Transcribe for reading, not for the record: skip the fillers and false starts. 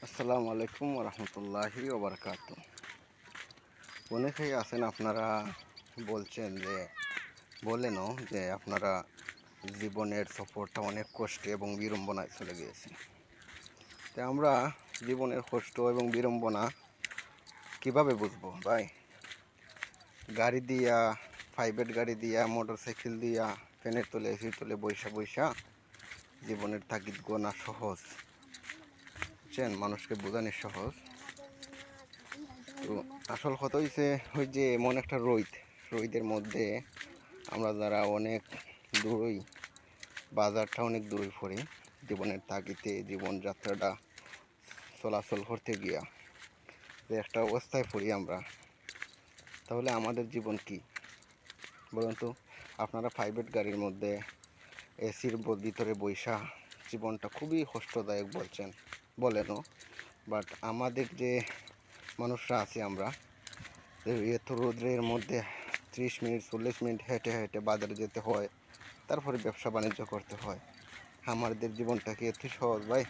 আসসালামু আলাইকুম রহমতুল্লাহি ওবরকাত। অনেকেই আছেন আপনারা বলেনও যে আপনারা জীবনের সফরটা অনেক কষ্টে এবং বিড়ম্বনায় চলে গিয়েছে। তাই আমরা জীবনের কষ্ট এবং বিড়ম্বনা কিভাবে বুঝবো ভাই? গাড়ি দিয়া, প্রাইভেট গাড়ি দিয়া, মোটর সাইকেল দিয়া, ফ্যানের তলে এসির তলে বৈশা বৈশা জীবনের তাগিদ গোনা সহজ, বুঝছেন? মানুষকে বোঝানো সহজ। তো আসল কথা হইছে ওই যে এমন একটা রোদের মধ্যে আমরা যারা অনেক দূরই, বাজারটা অনেক দূরে পড়ি, জীবনের তাগিদে জীবনযাত্রাটা চলাচল করতে গিয়া যে একটা অবস্থায় পড়ি আমরা, তাহলে আমাদের জীবন কি বলুন তো? আপনারা প্রাইভেট গাড়ির মধ্যে এসির ভিতরে বৈশা জীবনটা খুবই কষ্টদায়ক বলেনও, বাট আমাদের যে মানুষরা আছি আমরা, এত রোদ্রের মধ্যে 30 মিনিট 40 মিনিট হেঁটে হেঁটে বাজারে যেতে হয়, তারপরে ব্যবসা বাণিজ্য করতে হয়। আমাদের জীবনটা কি এত সহজ ভাই?